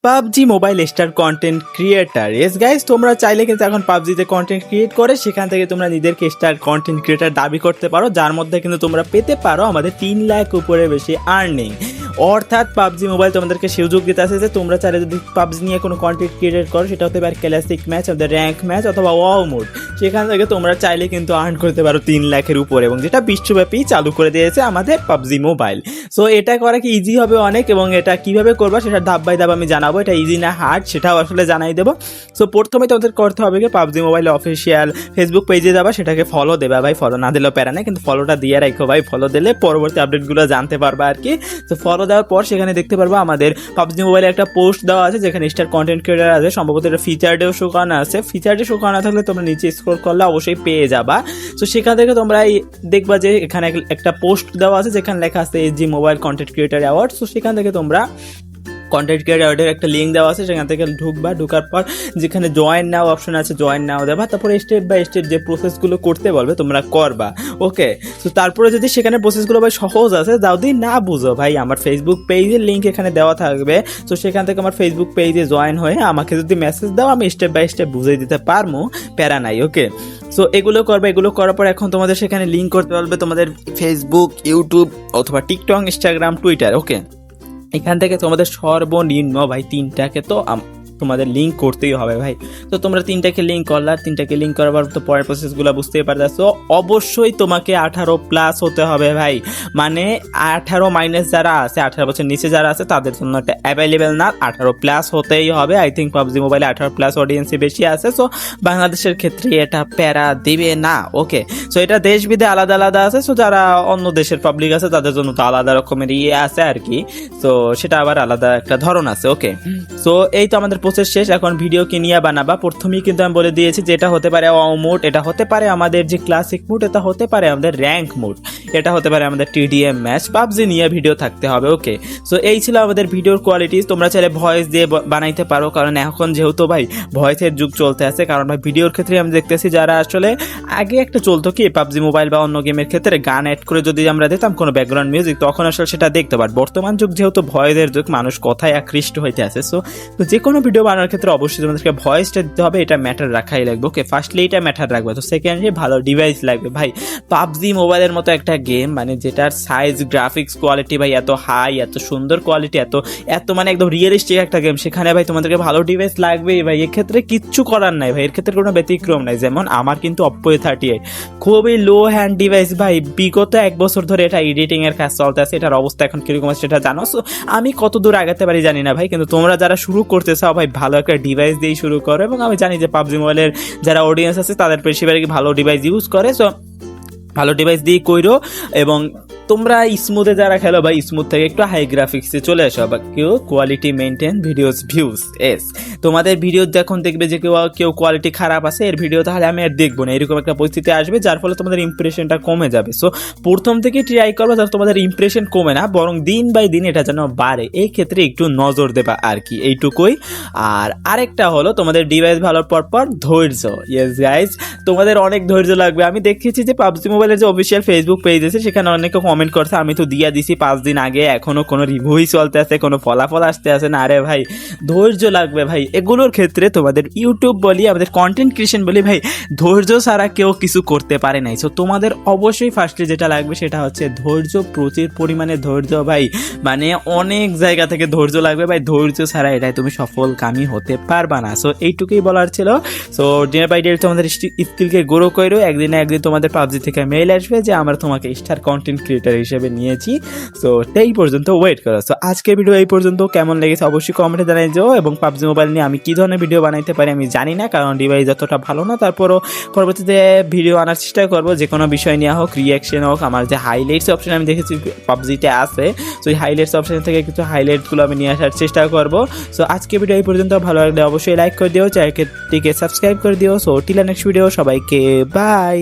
PUBG mobile star content creator. S guys, তোমরা চাইলে কিন্তু এখন পাবজিতে কন্টেন্ট ক্রিয়েট করে সেখান থেকে তোমরা নিজেদেরকে স্টার কন্টেন্ট ক্রিয়েটার দাবি করতে পারো, যার মধ্যে কিন্তু তোমরা পেতে পারো আমাদের 3 লাখ উপরে বেশি আর্নিং। অর্থাৎ পাবজি মোবাইল তোমাদেরকে সুযোগ দিতে আছে যে তোমরা চাইলে যদি পাবজি নিয়ে কোনো কন্টেন্ট ক্রিয়েট করো, সেটা হতে পারে ক্লাসিক ম্যাচ, আমাদের র্যাঙ্ক ম্যাচ অথবা ওয়াও মোড, সেখান থেকে তোমরা চাইলে কিন্তু আর্ন করতে পারো 3 লাখের উপরে, এবং যেটা বিশ্বব্যাপী চালু করে দিয়েছে আমাদের পাবজি মোবাইল। সো এটা করা কি ইজি হবে অনেক, এবং এটা কিভাবে করবা সেটা ধাপ বাই ধাপ আমি জানাবো। এটা ইজি না হার্ড সেটাও আসলে জানাই দেবো। সো প্রথমে তোমাদের করতে হবে কি, পাবজি মোবাইল অফিসিয়াল ফেসবুক পেজে যাবা, সেটাকে ফলো দেবা ভাই। ফলো না দিলেও প্যারা নেই, কিন্তু ফলোটা দিয়ে রাখো ভাই। ফলো দিলে পরবর্তী আপডেটগুলো জানতে পারবা আর কি। তো ফলো দেওয়ার পর সেখানে দেখতে পারবা আমাদের পাবজি মোবাইলে একটা পোস্ট দেওয়া আছে যেখানে স্টার কন্টেন্ট ক্রিয়েটার আছে, সম্ভবত এটা ফিচারডেও শো করানো আছে। ফিচারডে শো করানো থাকলে তোমরা নিচে স্ক্রল করলে অবশ্যই পেয়ে যাবা। তো সেখান থেকে তোমরা দেখবা যে এখানে একটা পোস্ট দেওয়া আছে যেখানে লেখা আছে SG mobile content creator award. তো সেখান থেকে তোমরা কন্টেন্ট ক্রিয়েটারের একটা লিঙ্ক দেওয়া আছে, সেখান থেকে ঢুকবা। ঢুকার পর যেখানে জয়েন নাও অপশন আছে, জয়েন নাও দেবা। তারপরে স্টেপ বাই স্টেপ যে প্রসেসগুলো করতে বলবে তোমরা করবা, ওকে। তো তারপরে যদি সেখানে প্রসেসগুলো ভাই সহজ আছে, যদি না বুঝো ভাই, আমার ফেসবুক পেজের লিঙ্ক এখানে দেওয়া থাকবে। তো সেখান থেকে আমার ফেসবুক পেজে জয়েন হয়ে আমাকে যদি মেসেজ দাও, আমি স্টেপ বাই স্টেপ বুঝিয়ে দিতে পারবো, প্যারা নাই, ওকে। সো এগুলো করবে। এগুলো করার পর এখন তোমাদের সেখানে লিঙ্ক করতে বলবে তোমাদের ফেসবুক, ইউটিউব অথবা টিকটক, ইনস্টাগ্রাম, টুইটার, ওকে। এখান থেকে তোমাদের সর্বনিম্ন ভাই 3টাকে তো তোমাদের লিঙ্ক করতেই হবে ভাই। তো তোমরা 3টাকে লিঙ্ক করলা, 3টাকে লিঙ্ক করার পর তো পরের প্রসেসগুলো বুঝতেই পারতেছো। অবশ্যই তোমাকে 18+ হতে হবে ভাই, মানে 18 মাইনাস যারা আছে, 18 বছর নিচে যারা আছে তাদের জন্য এটা অ্যাভেলেবেল না, 18+ হতেই হবে। আই থিঙ্ক পাবজি মোবাইলে 18+ অডিয়েন্সই বেশি আছে। সো বাংলাদেশের ক্ষেত্রে এটা প্যারা দেবে না, ওকে। সো এটা দেশ বিদে আলাদা আলাদা আছে। সো যারা অন্য দেশের পাবলিক আছে তাদের জন্য তো আলাদা রকমের আছে আর কি। তো সেটা আবার আলাদা একটা ধরন আছে, ওকে। সো এই তো আমাদের প্রসেস শেষ। এখন ভিডিও কি নিয়ে বানাবা, প্রথমেই কিন্তু আমি বলে দিয়েছি যে এটা হতে পারে ওয়াও মোড, এটা হতে পারে আমাদের যে ক্লাসিক মোড, এটা হতে পারে আমাদের র্যাঙ্ক মোড, এটা হতে পারে আমাদের টিডিএম ম্যাচ। পাবজি নিয়ে ভিডিও থাকতে হবে, ওকে। সো এই ছিল আমাদের ভিডিওর কোয়ালিটি। তোমরা চাইলে ভয়েস দিয়ে বানাইতে পারো, কারণ এখন যেহেতু ভাই ভয়েসের যুগ চলতে আছে। কারণ ভাই ভিডিওর ক্ষেত্রে আমি দেখতেছি যারা আসলে আগে একটা চলতো কি পাবজি মোবাইল বা অন্য গেমের ক্ষেত্রে গান অ্যাড করে যদি আমরা দিতাম কোনো ব্যাকগ্রাউন্ড মিউজিক, তখন আসলে সেটা দেখতে পার। বর্তমান যুগ যেহেতু ভয়েসের যুগ, মানুষ কথায় আকৃষ্ট হইতে আছে। সো যে কোনো ভিডিও বানানোর ক্ষেত্রে অবশ্যই তোমাদেরকে ভয়েসটা দিতে হবে, এটা ম্যাটার রাখাই লাগবে, ওকে। ফার্স্টলি এটা ম্যাটার রাখবে। তো সেকেন্ডলি ভালো ডিভাইস লাগবে ভাই। পাবজি মোবাইলের মতো একটা গেম, মানে যেটার সাইজ, গ্রাফিক্স কোয়ালিটি ভাই এত হাই, এত সুন্দর কোয়ালিটি, এত মানে একদম রিয়েলিস্টিক একটা গেম, সেখানে ভাই তোমাদেরকে ভালো ডিভাইস লাগবেই ভাই। এক্ষেত্রে কিচ্ছু করার নাই ভাই, এর ক্ষেত্রে কোনো ব্যতিক্রম নাই। যেমন আমার কিন্তু Oppo A38 খুবই লো হ্যান্ড ডিভাইস ভাই, বিগত 1 বছর ধরে এটা এডিটিং এর কাজ চলতে আছে। এটার অবস্থা এখন কিরকম আছে সেটা জানো। সো আমি কত দূর আগাতে পারি জানি না ভাই, কিন্তু তোমরা যারা শুরু করতে চাও ভাই, ভালো একটা ডিভাইস দিয়ে শুরু করো। এবং আমি জানি যে পাবজি মোবাইলের যারা অডিয়েন্স আছে তাদের বেশিরভাগই ভালো ডিভাইস ইউজ করে। সো ভালো ডিভাইস দিয়ে কইরো। এবং তোমরা স্মুথে যারা খেলো ভাই, স্মুথ থেকে একটু হাই গ্রাফিক্সে চলে আসো, বা কেউ quality maintain videos views. S তোমাদের ভিডিও যখন দেখবে যে কেউ কোয়ালিটি খারাপ আছে এর ভিডিও, তাহলে আমি আর দেখবো না, এরকম একটা পরিস্থিতি আসবে, যার ফলে তোমাদের ইমপ্রেশনটা কমে যাবে। সো প্রথম থেকে ট্রাই করবে যাতে তোমাদের ইমপ্রেশন কমে না, বরং দিন বাই দিন এটা যেন বাড়ে। এই ক্ষেত্রে একটু নজর দেবা আর কি, এইটুকুই। আর আরেকটা হলো তোমাদের ডিভাইস ভালোর পর ধৈর্য। ইয়েস গাইজ, তোমাদের অনেক ধৈর্য লাগবে। আমি দেখেছি যে পাবজি মোবাইলের যে অফিসিয়াল ফেসবুক পেজ আছে সেখানে অনেকে কমেন্ট করছে, আমি তো দিয়ে দিছি 5 দিন আগে, এখনো কোনো রিভিউই চলতে আছে, কোনো ফলাফল আসতে আছে না। আরে ভাই ধৈর্য লাগবে ভাই। এগুলোর ক্ষেত্রে তোমাদের ইউটিউব বলি, আমাদের কন্টেন্ট ক্রিয়েশন বলি ভাই, ধৈর্য ছাড়া কেউ কিছু করতে পারে নাই। সো তোমাদের অবশ্যই ফার্স্টলি যেটা লাগবে সেটা হচ্ছে ধৈর্য, প্রচুর পরিমাণে ধৈর্য ভাই, মানে অনেক জায়গা থেকে ধৈর্য লাগবে ভাই। ধৈর্য ছাড়া এটাই তুমি সফলকামী হতে পারবা না। সো এইটুকুই বলার ছিল। সো ডে বাই ডে তোমাদের স্কিলকে গ্রো করো। একদিন না একদিন তোমাদের পাবজি থেকে মেইল আসবে যে আমরা তোমাকে স্টার কন্টেন্ট ক্রিয়েটার হিসেবে নিয়েছি। সো এই পর্যন্ত ওয়েট করো। সো আজকের ভিডিও এই পর্যন্ত, কেমন লেগেছে অবশ্যই কমেন্টে জানাই যাও। এবং পাবজি মোবাইল নিয়ে আমি কি ধরনের ভিডিও বানাইতে পারি আমি জানি না, কারণ ডিভাইস যতটা ভালো না, তারপরও পরবর্তীতে ভিডিও আনার চেষ্টা করবো, যে কোনো বিষয় নিয়ে হোক, রিয়াকশন হোক। আমার যে হাইলাইটস অপশন আমি দেখেছি পাবজিতে আছে, সো এই হাইলাইটস অপশন থেকে কিছু হাইলাইটসগুলো আমি নিয়ে আসার চেষ্টা করবো। সো আজকে ভিডিও এই পর্যন্ত, ভালো লাগলে অবশ্যই লাইক করে দিও, চ্যানেলটিকে সাবস্ক্রাইব করে দিও। সো টিল নেক্সট ভিডিও, সবাইকে বাই।